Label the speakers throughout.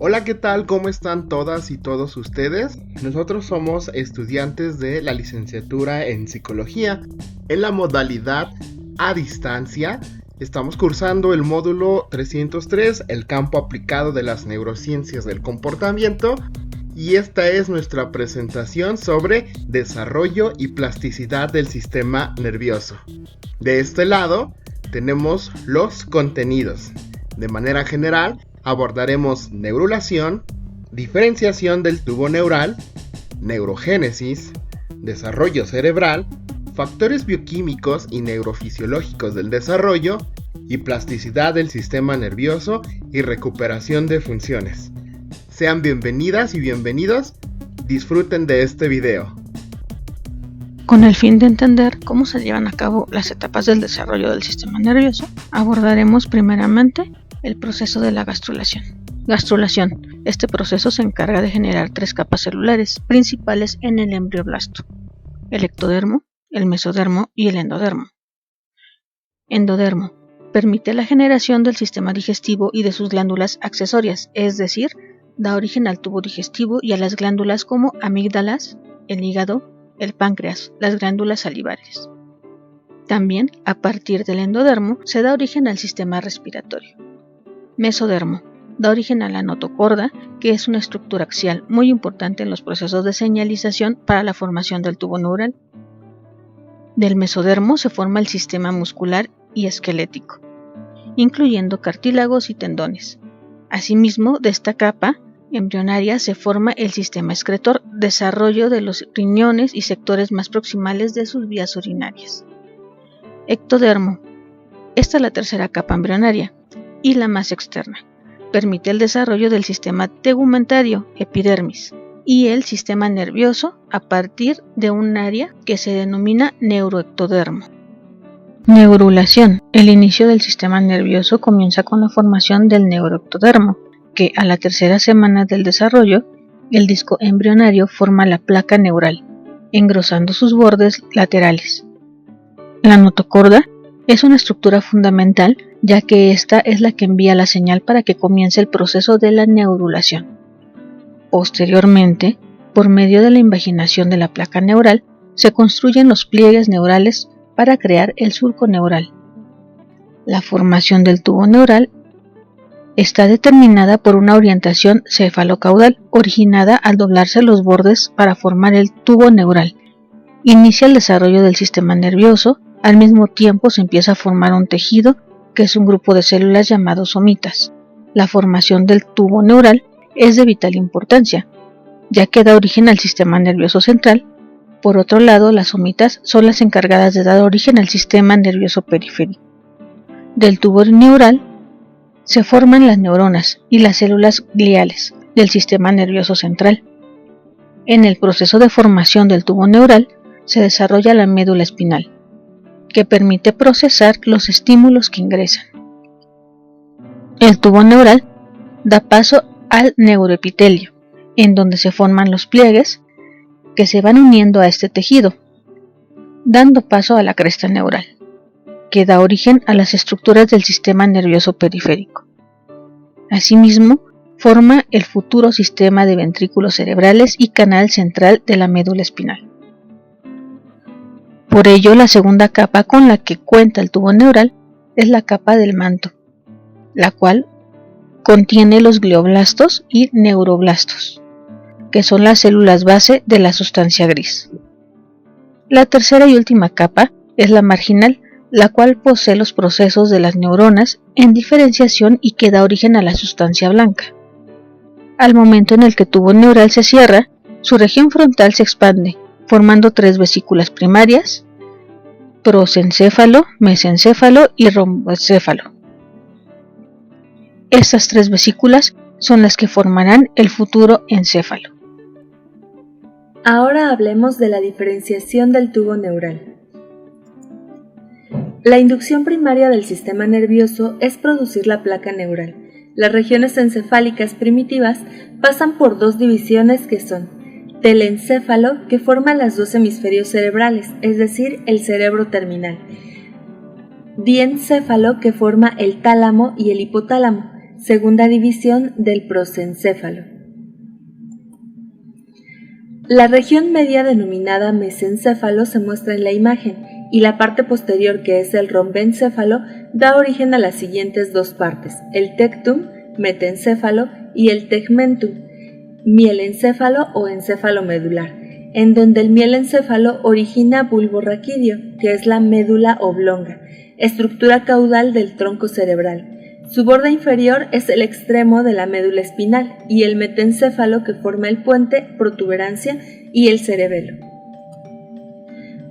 Speaker 1: Hola, ¿qué tal? ¿Cómo están todas y todos ustedes? Nosotros somos estudiantes de la licenciatura en psicología en la modalidad a distancia. Estamos cursando el módulo 303, el campo aplicado de las neurociencias del comportamiento, y esta es nuestra presentación sobre desarrollo y plasticidad del sistema nervioso. De este lado tenemos los contenidos. De manera general, abordaremos neurulación, diferenciación del tubo neural, neurogénesis, desarrollo cerebral, factores bioquímicos y neurofisiológicos del desarrollo y plasticidad del sistema nervioso y recuperación de funciones. Sean bienvenidas y bienvenidos, disfruten de este video.
Speaker 2: Con el fin de entender cómo se llevan a cabo las etapas del desarrollo del sistema nervioso, abordaremos primeramente el proceso de la gastrulación. Gastrulación. Este proceso se encarga de generar 3 capas celulares principales en el embrioblasto: el ectodermo, el mesodermo y el endodermo. Endodermo. Permite la generación del sistema digestivo y de sus glándulas accesorias, es decir, da origen al tubo digestivo y a las glándulas como amígdalas, el hígado, el páncreas, las glándulas salivares. También, a partir del endodermo, se da origen al sistema respiratorio. Mesodermo. Da origen a la notocorda, que es una estructura axial muy importante en los procesos de señalización para la formación del tubo neural. Del mesodermo se forma el sistema muscular y esquelético, incluyendo cartílagos y tendones. Asimismo, de esta capa embrionaria se forma el sistema excretor, desarrollo de los riñones y sectores más proximales de sus vías urinarias. Ectodermo. Esta es la tercera capa embrionaria y la más externa. Permite el desarrollo del sistema tegumentario, epidermis, y el sistema nervioso a partir de un área que se denomina neuroectodermo. Neurulación. El inicio del sistema nervioso comienza con la formación del neuroectodermo, que a la tercera semana del desarrollo, el disco embrionario forma la placa neural, engrosando sus bordes laterales. La notocorda es una estructura fundamental, ya que esta es la que envía la señal para que comience el proceso de la neurulación. Posteriormente, por medio de la invaginación de la placa neural, se construyen los pliegues neurales para crear el surco neural. La formación del tubo neural está determinada por una orientación cefalocaudal originada al doblarse los bordes para formar el tubo neural. Inicia el desarrollo del sistema nervioso, al mismo tiempo se empieza a formar un tejido, que es un grupo de células llamados somitas. La formación del tubo neural es de vital importancia, ya que da origen al sistema nervioso central. Por otro lado, las somitas son las encargadas de dar origen al sistema nervioso periférico. Del tubo neural se forman las neuronas y las células gliales del sistema nervioso central. En el proceso de formación del tubo neural se desarrolla la médula espinal, que permite procesar los estímulos que ingresan. El tubo neural da paso al neuroepitelio, en donde se forman los pliegues que se van uniendo a este tejido, dando paso a la cresta neural, que da origen a las estructuras del sistema nervioso periférico. Asimismo, forma el futuro sistema de ventrículos cerebrales y canal central de la médula espinal. Por ello, la segunda capa con la que cuenta el tubo neural es la capa del manto, la cual contiene los glioblastos y neuroblastos, que son las células base de la sustancia gris. La tercera y última capa es la marginal, la cual posee los procesos de las neuronas en diferenciación y que da origen a la sustancia blanca. Al momento en el que el tubo neural se cierra, su región frontal se expande, formando 3 vesículas primarias: prosencéfalo, mesencéfalo y romboencéfalo. Estas 3 vesículas son las que formarán el futuro encéfalo.
Speaker 3: Ahora hablemos de la diferenciación del tubo neural. La inducción primaria del sistema nervioso es producir la placa neural. Las regiones encefálicas primitivas pasan por 2 divisiones que son telencéfalo, que forma los 2 hemisferios cerebrales, es decir, el cerebro terminal; diencéfalo, que forma el tálamo y el hipotálamo. segunda división del prosencéfalo. La región media denominada mesencéfalo se muestra en la imagen y la parte posterior, que es el rombencéfalo, da origen a las siguientes dos partes, el tectum, metencéfalo, y el tegmentum, mielencéfalo o encéfalo medular, en donde el mielencéfalo origina bulbo raquídeo, que es la médula oblonga, estructura caudal del tronco cerebral. Su borde inferior es el extremo de la médula espinal y el metencéfalo, que forma el puente, protuberancia y el cerebelo.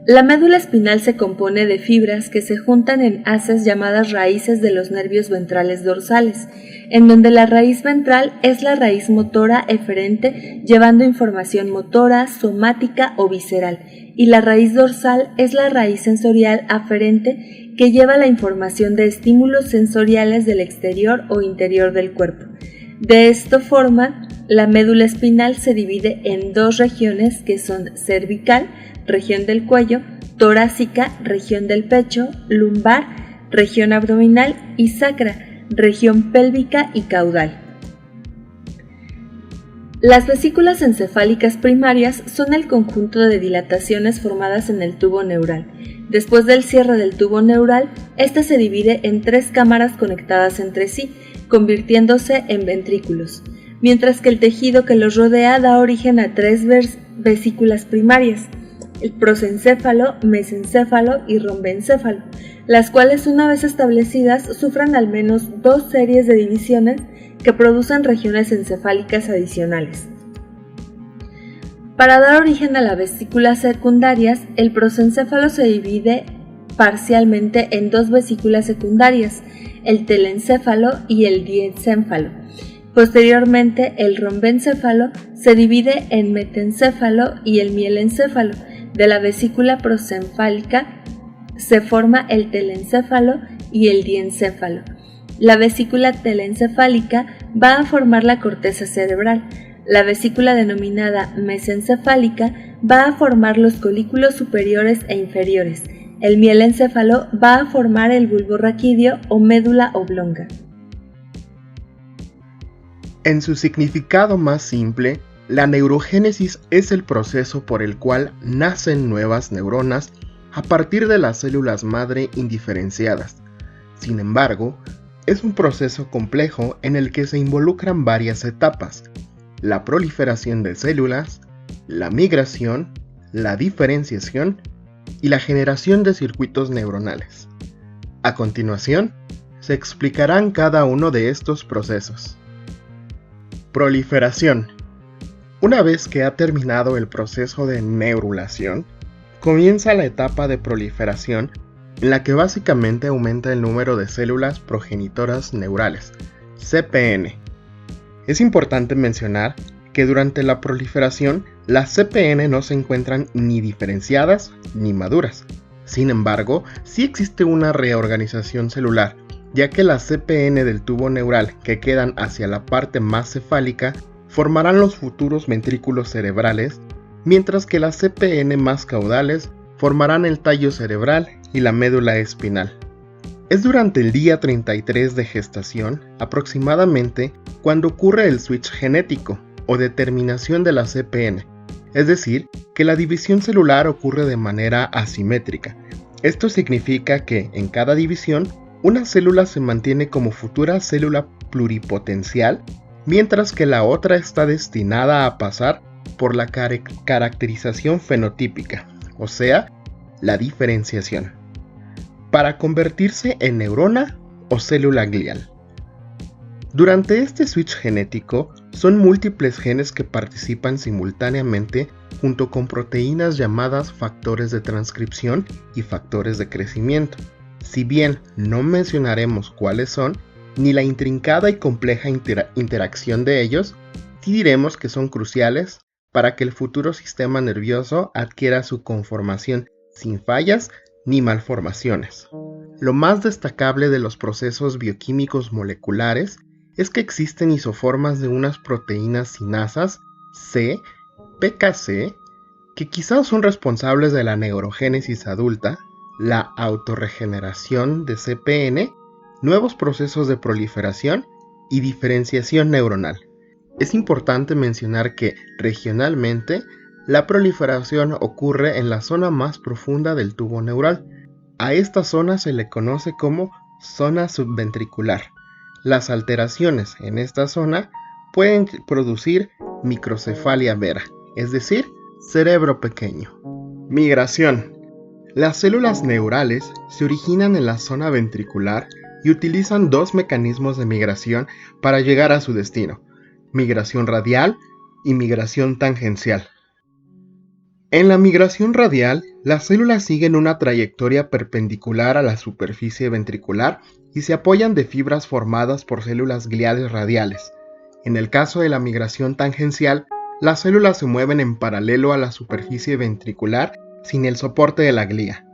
Speaker 3: La médula espinal se compone de fibras que se juntan en haces llamadas raíces de los nervios ventrales dorsales, en donde la raíz ventral es la raíz motora eferente llevando información motora, somática o visceral, y la raíz dorsal es la raíz sensorial aferente que lleva la información de estímulos sensoriales del exterior o interior del cuerpo. De esta forma, la médula espinal se divide en dos regiones que son cervical, región del cuello, torácica, región del pecho, lumbar, región abdominal y sacra, región pélvica y caudal. Las vesículas encefálicas primarias son el conjunto de dilataciones formadas en el tubo neural. Después del cierre del tubo neural, ésta se divide en tres cámaras conectadas entre sí, convirtiéndose en ventrículos, mientras que el tejido que los rodea da origen a tres vesículas primarias, el prosencéfalo, mesencéfalo y rombencéfalo, las cuales, una vez establecidas, sufren al menos dos series de divisiones que producen regiones encefálicas adicionales. Para dar origen a las vesículas secundarias, el prosencéfalo se divide parcialmente en dos vesículas secundarias, el telencéfalo y el diencéfalo. Posteriormente, el rombencéfalo se divide en metencéfalo y el mielencéfalo. De la vesícula prosencéfalica se forma el telencéfalo y el diencéfalo. La vesícula telencefálica va a formar la corteza cerebral. La vesícula denominada mesencefálica va a formar los colículos superiores e inferiores. El mielencéfalo va a formar el bulbo raquídeo o médula oblonga.
Speaker 1: En su significado más simple, la neurogénesis es el proceso por el cual nacen nuevas neuronas a partir de las células madre indiferenciadas. Sin embargo, es un proceso complejo en el que se involucran varias etapas: la proliferación de células, la migración, la diferenciación y la generación de circuitos neuronales. A continuación, se explicarán cada uno de estos procesos. Proliferación. Una vez que ha terminado el proceso de neurulación, comienza la etapa de proliferación, en la que básicamente aumenta el número de células progenitoras neurales, CPN. Es importante mencionar que durante la proliferación, las CPN no se encuentran ni diferenciadas ni maduras. Sin embargo, sí existe una reorganización celular, ya que las CPN del tubo neural que quedan hacia la parte más cefálica formarán los futuros ventrículos cerebrales, mientras que las CPN más caudales formarán el tallo cerebral y la médula espinal. Es durante el día 33 de gestación, aproximadamente, cuando ocurre el switch genético o determinación de la CPN, es decir, que la división celular ocurre de manera asimétrica. Esto significa que, en cada división, una célula se mantiene como futura célula pluripotencial, mientras que la otra está destinada a pasar por la caracterización fenotípica, o sea, la diferenciación, para convertirse en neurona o célula glial. Durante este switch genético, son múltiples genes que participan simultáneamente junto con proteínas llamadas factores de transcripción y factores de crecimiento. Si bien no mencionaremos cuáles son, ni la intrincada y compleja interacción de ellos, sí diremos que son cruciales para que el futuro sistema nervioso adquiera su conformación sin fallas ni malformaciones. Lo más destacable de los procesos bioquímicos moleculares es que existen isoformas de unas proteínas sinasas C, PKC, que quizás son responsables de la neurogénesis adulta, la autorregeneración de CPN, nuevos procesos de proliferación y diferenciación neuronal. Es importante mencionar que, regionalmente, la proliferación ocurre en la zona más profunda del tubo neural. A esta zona se le conoce como zona subventricular. Las alteraciones en esta zona pueden producir microcefalia vera, es decir, cerebro pequeño. Migración. Las células neurales se originan en la zona ventricular y utilizan dos mecanismos de migración para llegar a su destino: migración radial y migración tangencial. En la migración radial, las células siguen una trayectoria perpendicular a la superficie ventricular y se apoyan de fibras formadas por células gliales radiales. En el caso de la migración tangencial, las células se mueven en paralelo a la superficie ventricular sin el soporte de la glía.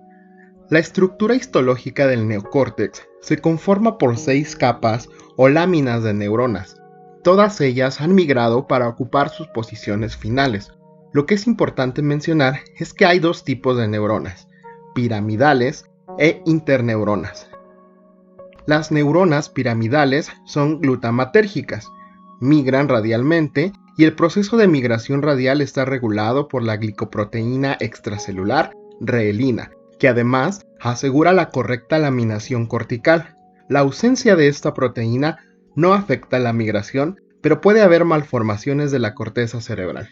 Speaker 1: La estructura histológica del neocórtex se conforma por 6 capas o láminas de neuronas. Todas ellas han migrado para ocupar sus posiciones finales. Lo que es importante mencionar es que hay dos tipos de neuronas: piramidales e interneuronas. Las neuronas piramidales son glutamatérgicas, migran radialmente y el proceso de migración radial está regulado por la glicoproteína extracelular reelina, que además asegura la correcta laminación cortical. La ausencia de esta proteína no afecta la migración, pero puede haber malformaciones de la corteza cerebral.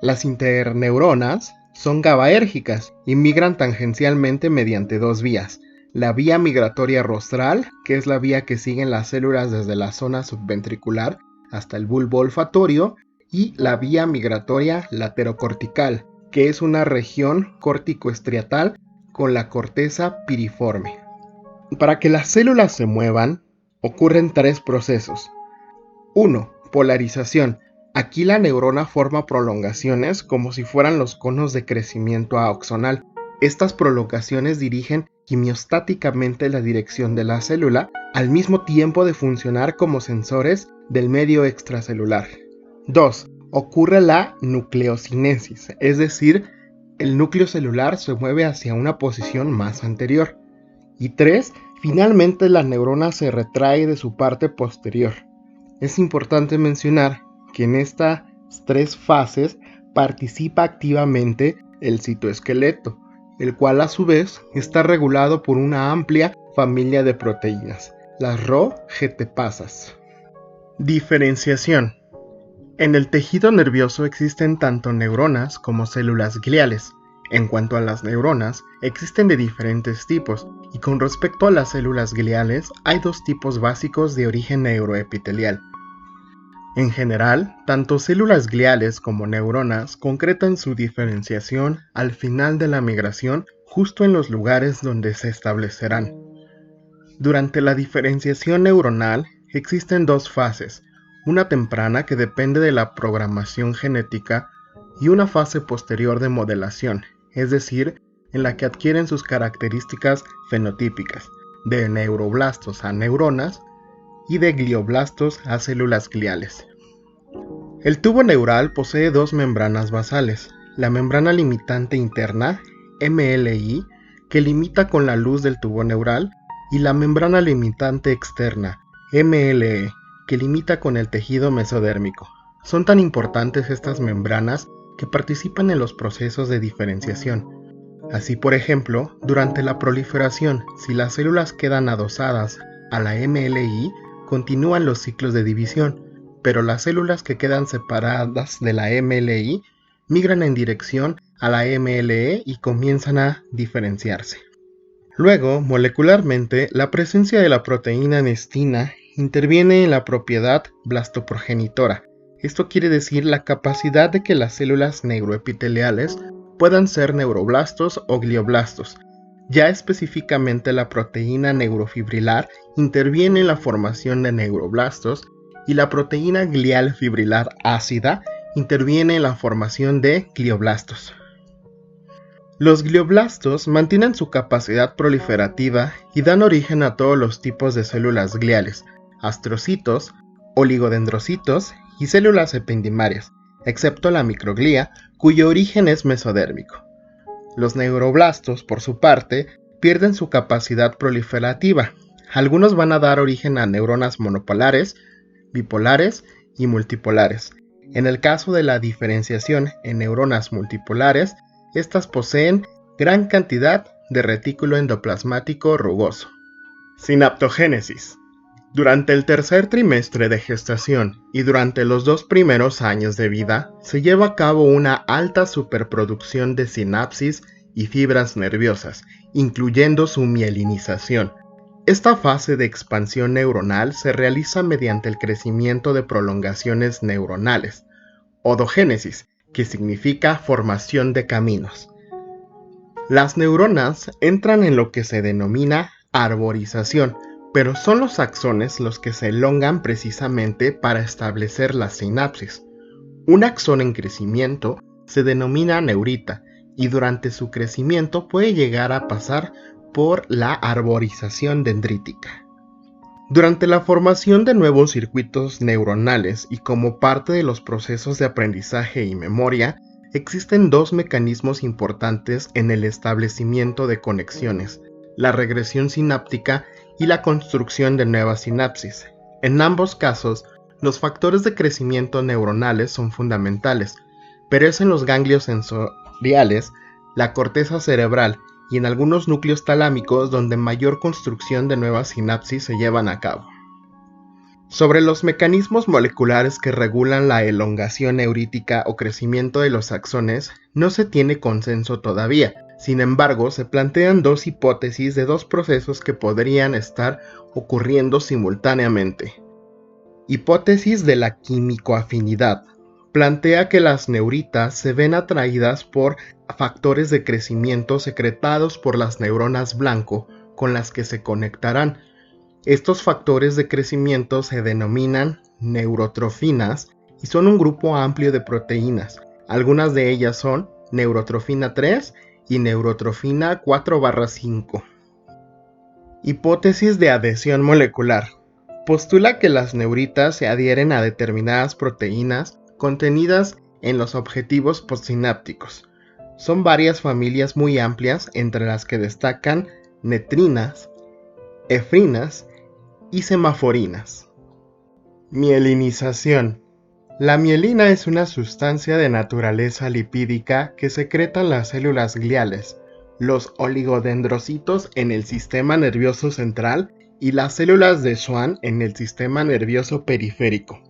Speaker 1: Las interneuronas son GABAérgicas y migran tangencialmente mediante dos vías: la vía migratoria rostral, que es la vía que siguen las células desde la zona subventricular hasta el bulbo olfatorio, y la vía migratoria laterocortical, que es una región córtico-estriatal con la corteza piriforme. Para que las células se muevan, ocurren 3 procesos. 1. Polarización. Aquí la neurona forma prolongaciones como si fueran los conos de crecimiento axonal. Estas prolongaciones dirigen quimiostáticamente la dirección de la célula, al mismo tiempo de funcionar como sensores del medio extracelular. 2. Ocurre la nucleocinesis, es decir, el núcleo celular se mueve hacia una posición más anterior. Y 3. Finalmente la neurona se retrae de su parte posterior. Es importante mencionar que en estas 3 fases participa activamente el citoesqueleto, el cual a su vez está regulado por una amplia familia de proteínas, las Rho-GTPasas. Diferenciación. En el tejido nervioso existen tanto neuronas como células gliales. En cuanto a las neuronas, existen de diferentes tipos, y con respecto a las células gliales, hay 2 tipos básicos de origen neuroepitelial. En general, tanto células gliales como neuronas concretan su diferenciación al final de la migración, justo en los lugares donde se establecerán. Durante la diferenciación neuronal existen 2 fases: una temprana que depende de la programación genética y una fase posterior de modelación, es decir, en la que adquieren sus características fenotípicas, de neuroblastos a neuronas y de glioblastos a células gliales. El tubo neural posee 2 membranas basales: la membrana limitante interna, MLI, que limita con la luz del tubo neural, y la membrana limitante externa, MLE, que limita con el tejido mesodérmico. Son tan importantes estas membranas que participan en los procesos de diferenciación. Así, por ejemplo, durante la proliferación, si las células quedan adosadas a la MLI, continúan los ciclos de división, pero las células que quedan separadas de la MLI migran en dirección a la MLE y comienzan a diferenciarse. Luego, molecularmente, la presencia de la proteína nestina interviene en la propiedad blastoprogenitora. Esto quiere decir la capacidad de que las células neuroepiteliales puedan ser neuroblastos o glioblastos. Ya específicamente la proteína neurofibrilar interviene en la formación de neuroblastos y la proteína glial fibrilar ácida interviene en la formación de glioblastos. Los glioblastos mantienen su capacidad proliferativa y dan origen a todos los tipos de células gliales: astrocitos, oligodendrocitos y células ependimarias, excepto la microglía, cuyo origen es mesodérmico. Los neuroblastos, por su parte, pierden su capacidad proliferativa. Algunos van a dar origen a neuronas monopolares, bipolares y multipolares. En el caso de la diferenciación en neuronas multipolares, estas poseen gran cantidad de retículo endoplasmático rugoso. Sinaptogénesis. Durante el tercer trimestre de gestación y durante los 2 primeros años de vida, se lleva a cabo una alta superproducción de sinapsis y fibras nerviosas, incluyendo su mielinización. Esta fase de expansión neuronal se realiza mediante el crecimiento de prolongaciones neuronales, odogénesis, que significa formación de caminos. Las neuronas entran en lo que se denomina arborización, pero son los axones los que se elongan precisamente para establecer la sinapsis. Un axón en crecimiento se denomina neurita y durante su crecimiento puede llegar a pasar por la arborización dendrítica. Durante la formación de nuevos circuitos neuronales y como parte de los procesos de aprendizaje y memoria, existen 2 mecanismos importantes en el establecimiento de conexiones: la regresión sináptica y la construcción de nuevas sinapsis. En ambos casos, los factores de crecimiento neuronales son fundamentales, pero es en los ganglios sensoriales, la corteza cerebral y en algunos núcleos talámicos donde mayor construcción de nuevas sinapsis se llevan a cabo. Sobre los mecanismos moleculares que regulan la elongación neurítica o crecimiento de los axones, no se tiene consenso todavía. Sin embargo, se plantean 2 hipótesis de 2 procesos que podrían estar ocurriendo simultáneamente. Hipótesis de la químico-afinidad. Plantea que las neuritas se ven atraídas por factores de crecimiento secretados por las neuronas blanco con las que se conectarán. Estos factores de crecimiento se denominan neurotrofinas y son un grupo amplio de proteínas. Algunas de ellas son neurotrofina 3 y neurotrofina 4/5. Hipótesis de adhesión molecular. Postula que las neuritas se adhieren a determinadas proteínas contenidas en los objetivos postsinápticos. Son varias familias muy amplias, entre las que destacan netrinas, efrinas y semaforinas. Mielinización. La mielina es una sustancia de naturaleza lipídica que secretan las células gliales, los oligodendrocitos en el sistema nervioso central y las células de Schwann en el sistema nervioso periférico.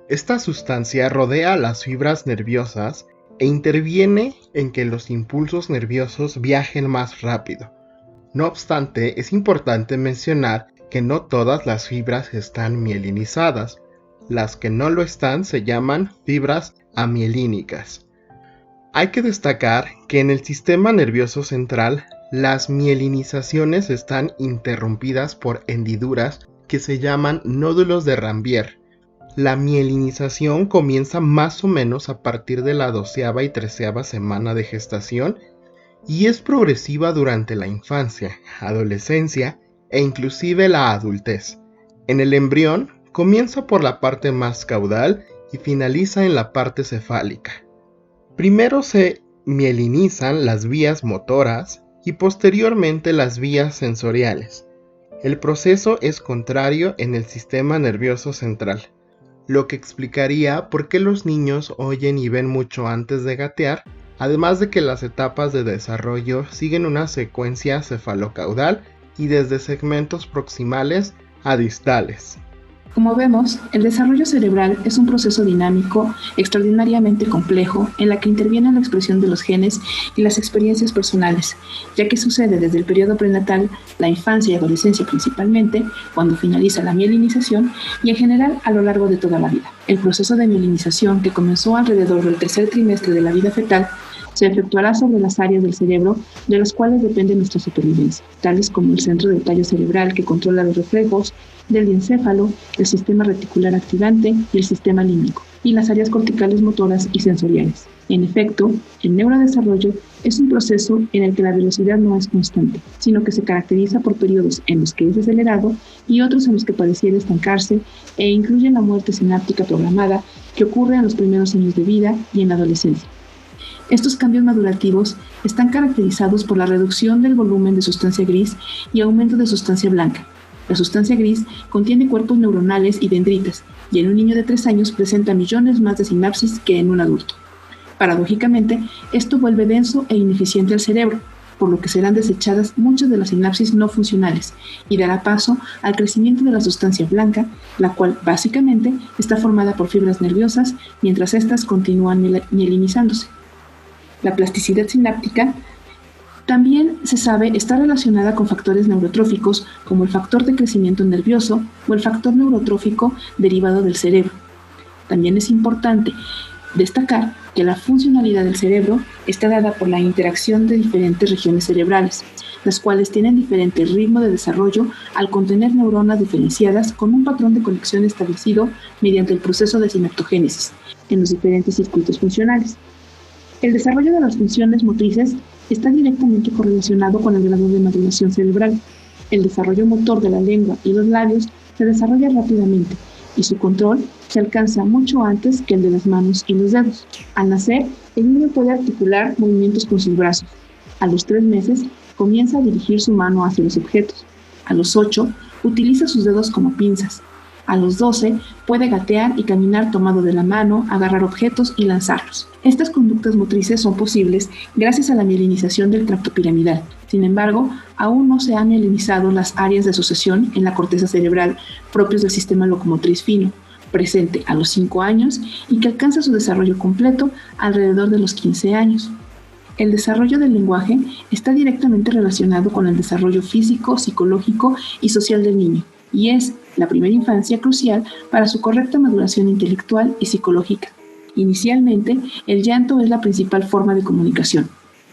Speaker 1: Esta sustancia rodea las fibras nerviosas e interviene en que los impulsos nerviosos viajen más rápido. No obstante, es importante mencionar que no todas las fibras están mielinizadas. Las que no lo están se llaman fibras amielínicas. Hay que destacar que en el sistema nervioso central, las mielinizaciones están interrumpidas por hendiduras que se llaman nódulos de Ranvier. La mielinización comienza más o menos a partir de la 12ª y 13ª semana de gestación y es progresiva durante la infancia, adolescencia e inclusive la adultez. En el embrión, comienza por la parte más caudal y finaliza en la parte cefálica. Primero se mielinizan las vías motoras y posteriormente las vías sensoriales. El proceso es contrario en el sistema nervioso central, lo que explicaría por qué los niños oyen y ven mucho antes de gatear, además de que las etapas de desarrollo siguen una secuencia cefalocaudal y desde segmentos proximales a distales.
Speaker 4: Como vemos, el desarrollo cerebral es un proceso dinámico, extraordinariamente complejo, en la que interviene la expresión de los genes y las experiencias personales, ya que sucede desde el periodo prenatal, la infancia y adolescencia principalmente, cuando finaliza la mielinización, y en general a lo largo de toda la vida. El proceso de mielinización, que comenzó alrededor del tercer trimestre de la vida fetal, se efectuará sobre las áreas del cerebro de las cuales depende nuestra supervivencia, tales como el centro del tallo cerebral que controla los reflejos, del encéfalo, el sistema reticular activante y el sistema límbico, y las áreas corticales motoras y sensoriales. En efecto, el neurodesarrollo es un proceso en el que la velocidad no es constante, sino que se caracteriza por periodos en los que es acelerado y otros en los que pareciera estancarse e incluye la muerte sináptica programada que ocurre en los primeros años de vida y en la adolescencia. Estos cambios madurativos están caracterizados por la reducción del volumen de sustancia gris y aumento de sustancia blanca, La sustancia gris contiene cuerpos neuronales y dendritas, y en un niño de 3 años presenta millones más de sinapsis que en un adulto. Paradójicamente, esto vuelve denso e ineficiente al cerebro, por lo que serán desechadas muchas de las sinapsis no funcionales y dará paso al crecimiento de la sustancia blanca, la cual básicamente está formada por fibras nerviosas mientras éstas continúan mielinizándose. La plasticidad sináptica también se sabe está relacionada con factores neurotróficos como el factor de crecimiento nervioso o el factor neurotrófico derivado del cerebro. También es importante destacar que la funcionalidad del cerebro está dada por la interacción de diferentes regiones cerebrales, las cuales tienen diferente ritmo de desarrollo al contener neuronas diferenciadas con un patrón de conexión establecido mediante el proceso de sinaptogénesis en los diferentes circuitos funcionales. El desarrollo de las funciones motrices está directamente correlacionado con el grado de maduración cerebral. El desarrollo motor de la lengua y los labios se desarrolla rápidamente y su control se alcanza mucho antes que el de las manos y los dedos. Al nacer, el niño puede articular movimientos con sus brazos. A los 3 meses, comienza a dirigir su mano hacia los objetos. A los 8, utiliza sus dedos como pinzas. A los 12, puede gatear y caminar tomado de la mano, agarrar objetos y lanzarlos. Estas conductas motrices son posibles gracias a la mielinización del tracto piramidal. Sin embargo, aún no se han mielinizado las áreas de asociación en la corteza cerebral propios del sistema locomotriz fino, presente a los 5 años y que alcanza su desarrollo completo alrededor de los 15 años. El desarrollo del lenguaje está directamente relacionado con el desarrollo físico, psicológico y social del niño, y es la primera infancia crucial para su correcta maduración intelectual y psicológica. Inicialmente, el llanto es la principal forma de comunicación.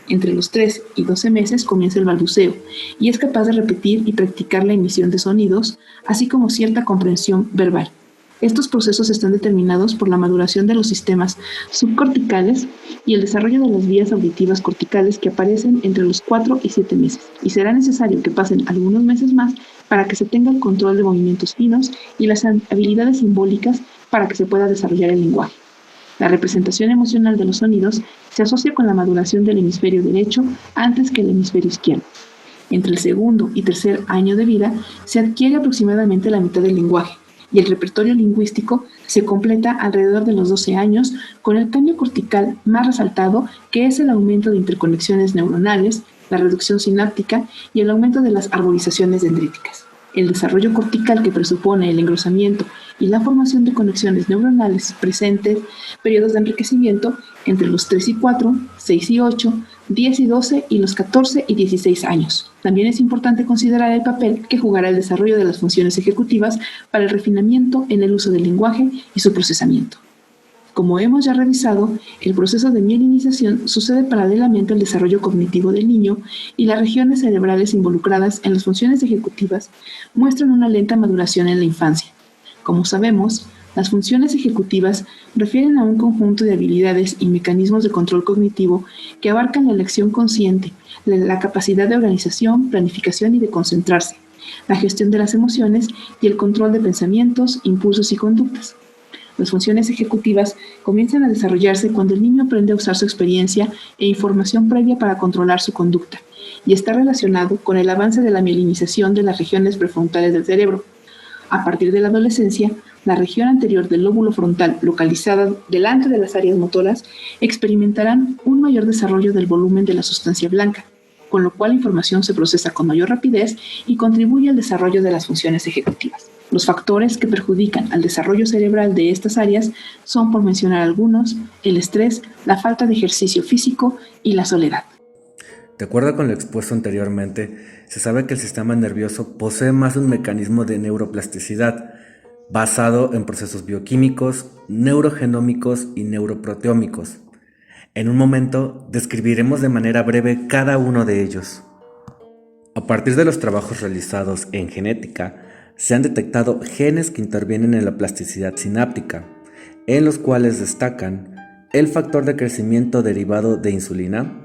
Speaker 4: Entre los 3 y 12 meses comienza el balbuceo y es capaz de repetir y practicar la emisión de sonidos, así como cierta comprensión verbal. Estos procesos están determinados por la maduración de los sistemas subcorticales y el desarrollo de las vías auditivas corticales que aparecen entre los 4 y 7 meses, y será necesario que pasen algunos meses más para que se tenga el control de movimientos finos y las habilidades simbólicas para que se pueda desarrollar el lenguaje. La representación emocional de los sonidos se asocia con la maduración del hemisferio derecho antes que el hemisferio izquierdo. Entre el segundo y tercer año de vida se adquiere aproximadamente la mitad del lenguaje, y el repertorio lingüístico se completa alrededor de los 12 años con el cambio cortical más resaltado, que es el aumento de interconexiones neuronales, la reducción sináptica y el aumento de las arborizaciones dendríticas. El desarrollo cortical que presupone el engrosamiento y la formación de conexiones neuronales presentes periodos de enriquecimiento entre los 3 y 4, 6 y 8, 10 y 12 y los 14 y 16 años. También es importante considerar el papel que jugará el desarrollo de las funciones ejecutivas para el refinamiento en el uso del lenguaje y su procesamiento. Como hemos ya revisado, el proceso de mielinización sucede paralelamente al desarrollo cognitivo del niño y las regiones cerebrales involucradas en las funciones ejecutivas muestran una lenta maduración en la infancia. Como sabemos, las funciones ejecutivas refieren a un conjunto de habilidades y mecanismos de control cognitivo que abarcan la elección consciente, la capacidad de organización, planificación y de concentrarse, la gestión de las emociones y el control de pensamientos, impulsos y conductas. Las funciones ejecutivas comienzan a desarrollarse cuando el niño aprende a usar su experiencia e información previa para controlar su conducta, y está relacionado con el avance de la mielinización de las regiones prefrontales del cerebro. A partir de la adolescencia, la región anterior del lóbulo frontal, localizada delante de las áreas motoras, experimentarán un mayor desarrollo del volumen de la sustancia blanca, con lo cual la información se procesa con mayor rapidez y contribuye al desarrollo de las funciones ejecutivas. Los factores que perjudican al desarrollo cerebral de estas áreas son, por mencionar algunos, el estrés, la falta de ejercicio físico y la soledad.
Speaker 5: De acuerdo con lo expuesto anteriormente, se sabe que el sistema nervioso posee más un mecanismo de neuroplasticidad, basado en procesos bioquímicos, neurogenómicos y neuroproteómicos. En un momento describiremos de manera breve cada uno de ellos. A partir de los trabajos realizados en genética, se han detectado genes que intervienen en la plasticidad sináptica, en los cuales destacan el factor de crecimiento derivado de insulina,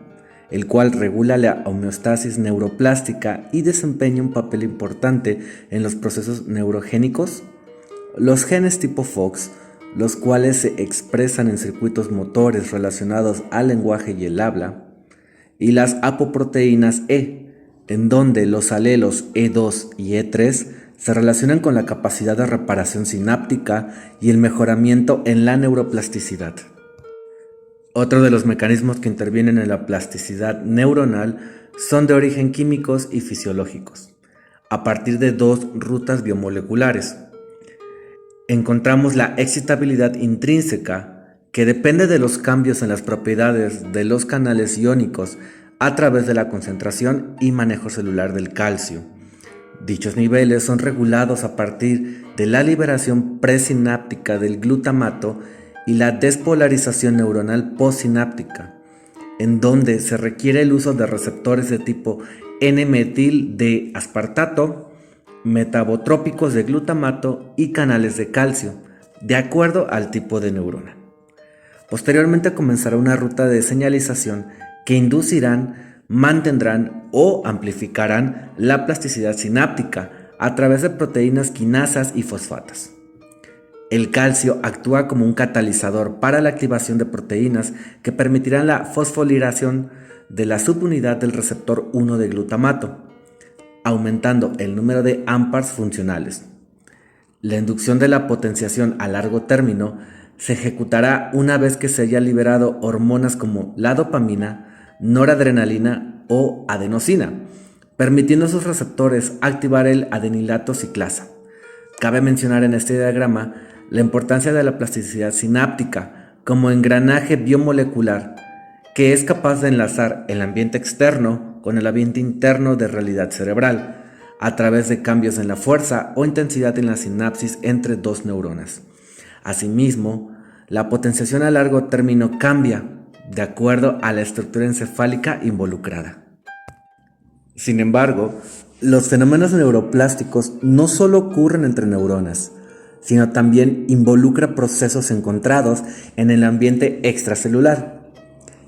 Speaker 5: el cual regula la homeostasis neuroplástica y desempeña un papel importante en los procesos neurogénicos, los genes tipo FOX, los cuales se expresan en circuitos motores relacionados al lenguaje y el habla, y las apoproteínas E, en donde los alelos E2 y E3 se relacionan con la capacidad de reparación sináptica y el mejoramiento en la neuroplasticidad. Otro de los mecanismos que intervienen en la plasticidad neuronal son de origen químicos y fisiológicos, a partir de dos rutas biomoleculares. Encontramos la excitabilidad intrínseca, que depende de los cambios en las propiedades de los canales iónicos a través de la concentración y manejo celular del calcio. Dichos niveles son regulados a partir de la liberación presináptica del glutamato y la despolarización neuronal postsináptica, en donde se requiere el uso de receptores de tipo N-metil de aspartato, metabotrópicos de glutamato y canales de calcio, de acuerdo al tipo de neurona. Posteriormente comenzará una ruta de señalización que inducirán, mantendrán o amplificarán la plasticidad sináptica a través de proteínas quinasas y fosfatas. El calcio actúa como un catalizador para la activación de proteínas que permitirán la fosforilación de la subunidad del receptor 1 de glutamato, aumentando el número de AMPAs funcionales. La inducción de la potenciación a largo término se ejecutará una vez que se haya liberado hormonas como la dopamina, noradrenalina o adenosina, permitiendo a sus receptores activar el adenilato ciclasa. Cabe mencionar en este diagrama la importancia de la plasticidad sináptica como engranaje biomolecular que es capaz de enlazar el ambiente externo con el ambiente interno de realidad cerebral a través de cambios en la fuerza o intensidad en la sinapsis entre dos neuronas. Asimismo, la potenciación a largo término cambia de acuerdo a la estructura encefálica involucrada. Sin embargo, los fenómenos neuroplásticos no solo ocurren entre neuronas, sino también involucra procesos encontrados en el ambiente extracelular.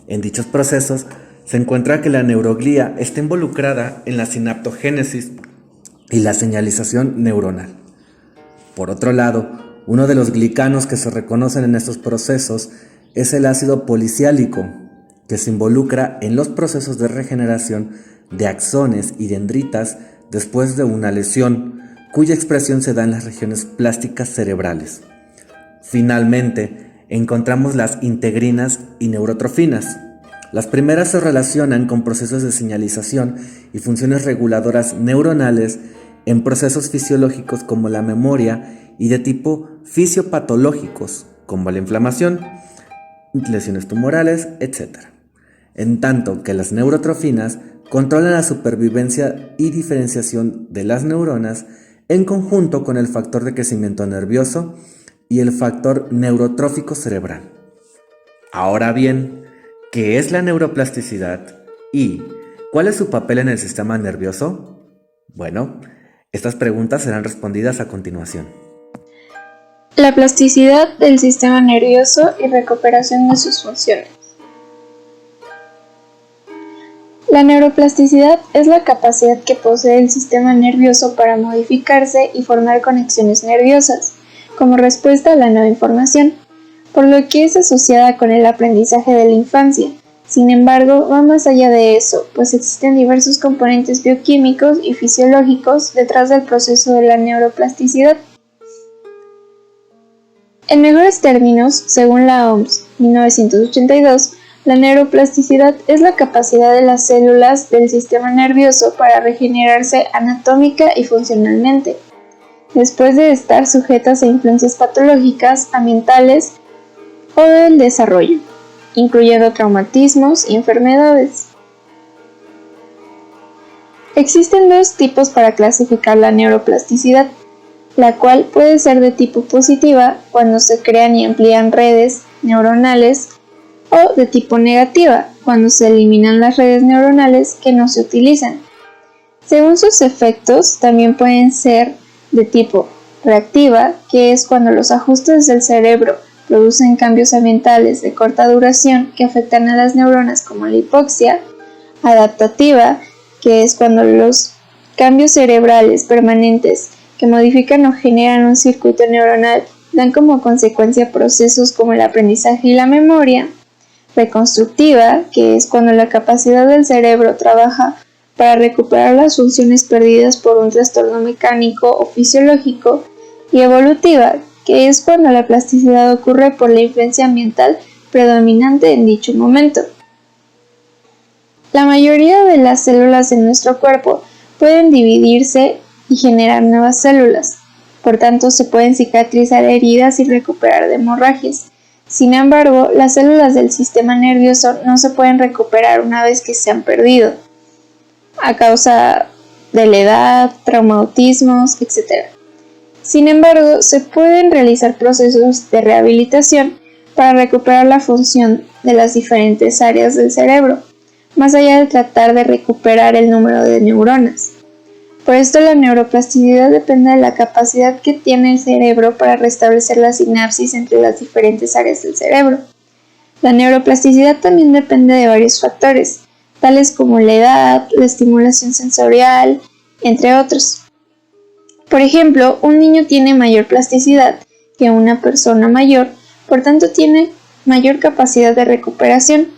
Speaker 5: En dichos procesos se encuentra que la neuroglía está involucrada en la sinaptogénesis y la señalización neuronal. Por otro lado, uno de los glicanos que se reconocen en estos procesos es el ácido policiálico, que se involucra en los procesos de regeneración de axones y dendritas después de una lesión, cuya expresión se da en las regiones plásticas cerebrales. Finalmente, encontramos las integrinas y neurotrofinas. Las primeras se relacionan con procesos de señalización y funciones reguladoras neuronales en procesos fisiológicos como la memoria y de tipo fisiopatológicos como la inflamación, lesiones tumorales, etc. En tanto que las neurotrofinas controlan la supervivencia y diferenciación de las neuronas en conjunto con el factor de crecimiento nervioso y el factor neurotrófico cerebral. Ahora bien, ¿qué es la neuroplasticidad y cuál es su papel en el sistema nervioso? Bueno, estas preguntas serán respondidas a continuación.
Speaker 6: La plasticidad del sistema nervioso y recuperación de sus funciones. La neuroplasticidad es la capacidad que posee el sistema nervioso para modificarse y formar conexiones nerviosas, como respuesta a la nueva información, por lo que es asociada con el aprendizaje de la infancia. Sin embargo, va más allá de eso, pues existen diversos componentes bioquímicos y fisiológicos detrás del proceso de la neuroplasticidad. En mejores términos, según la OMS 1982, la neuroplasticidad es la capacidad de las células del sistema nervioso para regenerarse anatómica y funcionalmente, después de estar sujetas a influencias patológicas, ambientales o del desarrollo, incluyendo traumatismos y enfermedades. Existen dos tipos para clasificar la neuroplasticidad, la cual puede ser de tipo positiva cuando se crean y amplían redes neuronales, o de tipo negativa, cuando se eliminan las redes neuronales que no se utilizan. Según sus efectos, también pueden ser de tipo reactiva, que es cuando los ajustes del cerebro producen cambios ambientales de corta duración que afectan a las neuronas como la hipoxia, adaptativa, que es cuando los cambios cerebrales permanentes que modifican o generan un circuito neuronal dan como consecuencia procesos como el aprendizaje y la memoria, reconstructiva, que es cuando la capacidad del cerebro trabaja para recuperar las funciones perdidas por un trastorno mecánico o fisiológico, y evolutiva, que es cuando la plasticidad ocurre por la influencia ambiental predominante en dicho momento. La mayoría de las células en nuestro cuerpo pueden dividirse y generar nuevas células, por tanto se pueden cicatrizar heridas y recuperar de hemorragias. Sin embargo, las células del sistema nervioso no se pueden recuperar una vez que se han perdido, a causa de la edad, traumatismos, etc. Sin embargo, se pueden realizar procesos de rehabilitación para recuperar la función de las diferentes áreas del cerebro, más allá de tratar de recuperar el número de neuronas. Por esto, la neuroplasticidad depende de la capacidad que tiene el cerebro para restablecer la sinapsis entre las diferentes áreas del cerebro. La neuroplasticidad también depende de varios factores, tales como la edad, la estimulación sensorial, entre otros. Por ejemplo, un niño tiene mayor plasticidad que una persona mayor, por tanto tiene mayor capacidad de recuperación.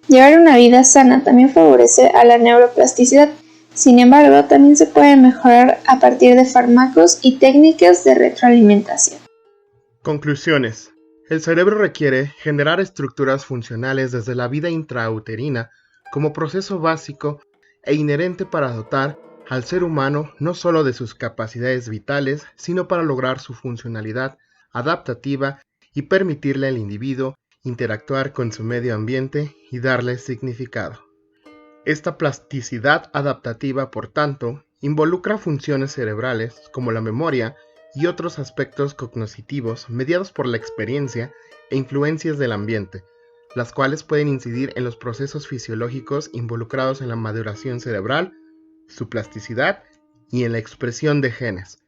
Speaker 6: Llevar una vida sana también favorece a la neuroplasticidad. Sin embargo, también se puede mejorar a partir de fármacos y técnicas de retroalimentación.
Speaker 1: Conclusiones. El cerebro requiere generar estructuras funcionales desde la vida intrauterina como proceso básico e inherente para dotar al ser humano no solo de sus capacidades vitales, sino para lograr su funcionalidad adaptativa y permitirle al individuo interactuar con su medio ambiente y darle significado. Esta plasticidad adaptativa, por tanto, involucra funciones cerebrales como la memoria y otros aspectos cognitivos mediados por la experiencia e influencias del ambiente, las cuales pueden incidir en los procesos fisiológicos involucrados en la maduración cerebral, su plasticidad y en la expresión de genes.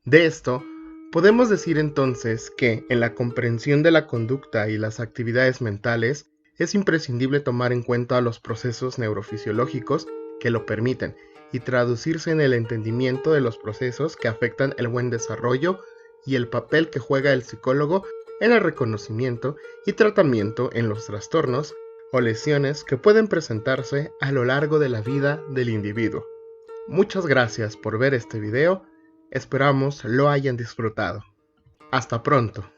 Speaker 1: De esto, podemos decir entonces que en la comprensión de la conducta y las actividades mentales es imprescindible tomar en cuenta los procesos neurofisiológicos que lo permiten y traducirse en el entendimiento de los procesos que afectan el buen desarrollo y el papel que juega el psicólogo en el reconocimiento y tratamiento en los trastornos o lesiones que pueden presentarse a lo largo de la vida del individuo. Muchas gracias por ver este video, esperamos lo hayan disfrutado. Hasta pronto.